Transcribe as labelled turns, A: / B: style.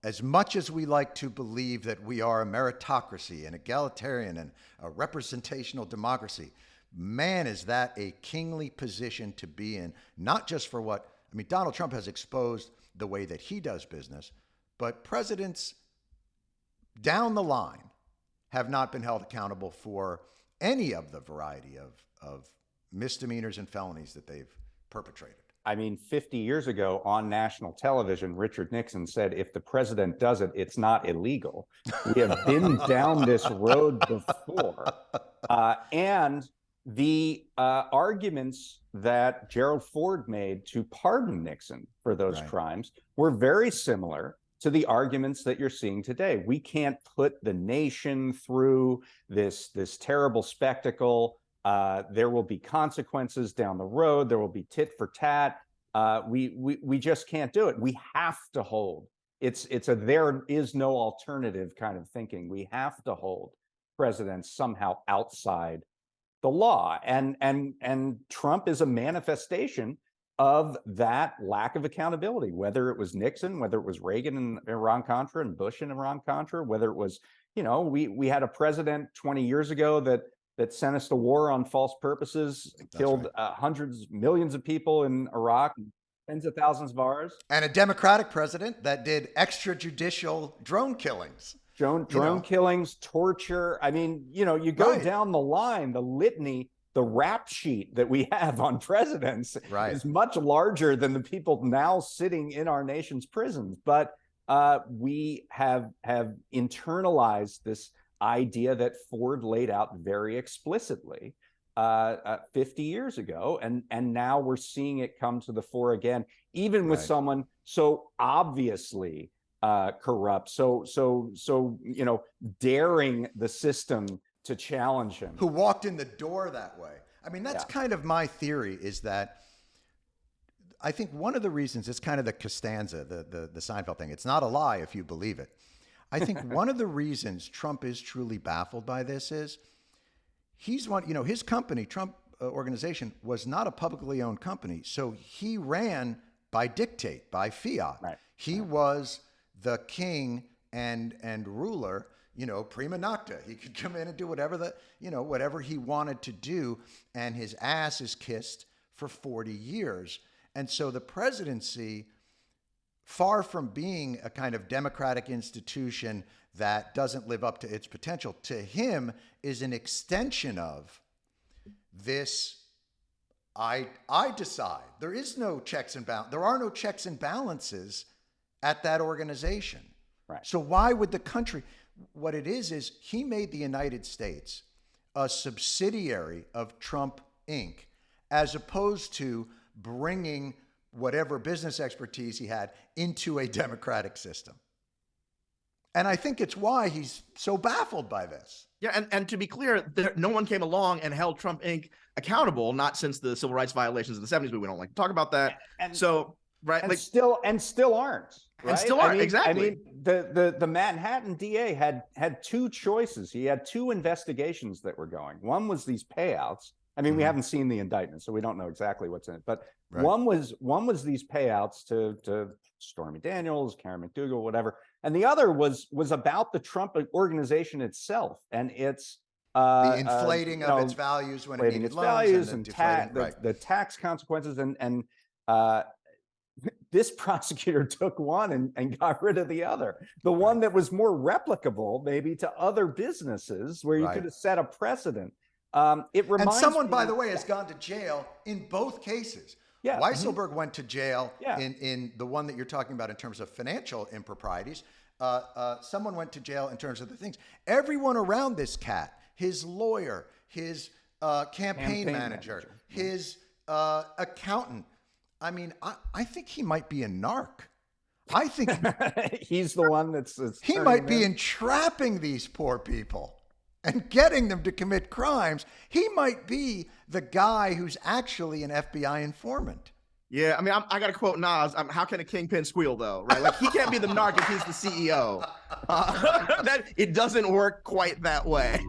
A: as much as we like to believe that we are a meritocracy, an egalitarian, and a representational democracy, man, is that a kingly position to be in, not just for what, I mean, Donald Trump has exposed the way that he does business, but presidents down the line have not been held accountable for any of the variety of misdemeanors and felonies that they've perpetrated.
B: I mean, 50 years ago on national television, Richard Nixon said, if the president does it, it's not illegal. We have been down this road before. And the arguments that Gerald Ford made to pardon Nixon for those crimes were very similar to the arguments that you're seeing today. We can't put the nation through this terrible spectacle. There will be consequences down the road. There will be tit for tat. We just can't do it. We have to hold. It's a there is no alternative kind of thinking. We have to hold presidents somehow outside the law. And Trump is a manifestation of that lack of accountability, whether it was Nixon, whether it was Reagan and Iran-Contra and Bush and Iran-Contra, whether it was, we had a president 20 years ago that sent us to war on false purposes, killed hundreds, millions of people in Iraq, tens of thousands of ours.
A: And a Democratic president that did extrajudicial drone killings.
B: Drone killings, torture. I mean, you go down the line, the litany, the rap sheet that we have on presidents is much larger than the people now sitting in our nation's prisons. But we have internalized this idea that Ford laid out very explicitly 50 years ago, and now we're seeing it come to the fore again, even with someone so obviously corrupt, so daring the system to challenge him,
A: who walked in the door that way. I mean, that's kind of my theory, is that I think one of the reasons, it's kind of the Costanza, the Seinfeld thing. It's not a lie if you believe it. I think one of the reasons Trump is truly baffled by this is his company, Trump organization, was not a publicly owned company. So he ran by dictate, by fiat. He was the king and ruler, prima nocta. He could come in and do whatever he wanted to do, and his ass is kissed for 40 years. And so the presidency, far from being a kind of democratic institution that doesn't live up to its potential, to him is an extension of this. I decide. There is no checks and balance. There are no checks and balances at that organization. So why would the country? What it is he made the United States a subsidiary of Trump Inc., as opposed to bringing whatever business expertise he had into a democratic system. And I think it's why he's so baffled by this.
C: Yeah, and to be clear, no one came along and held Trump Inc. accountable, not since the civil rights violations of the 70s, but we don't like to talk about that. Still aren't. And still aren't, exactly.
B: I mean, the Manhattan DA had two choices. He had two investigations that were going. One was these payouts. I mean, we haven't seen the indictment, so we don't know exactly what's in it. But one was these payouts to Stormy Daniels, Karen McDougal, whatever, and the other was about the Trump organization itself and its
A: the inflating of its values when it needed
B: its
A: loans,
B: values
A: and
B: the tax consequences, and this prosecutor took one and got rid of the other. The one that was more replicable, maybe, to other businesses where you could have set a precedent. It reminds
A: and someone,
B: me,
A: by the way, has gone to jail in both cases. Weisselberg went to jail in the one that you're talking about in terms of financial improprieties. Someone went to jail in terms of the things. Everyone around this cat, his lawyer, his campaign manager, his accountant. I mean, I think he might be a narc. I think
B: he's the one that's
A: he might be entrapping these poor people and getting them to commit crimes. He might be the guy who's actually an FBI informant.
C: Yeah, I mean, I got to quote Nas. How can a kingpin squeal, though? Right? Like, he can't be the narc if he's the CEO. That it doesn't work quite that way.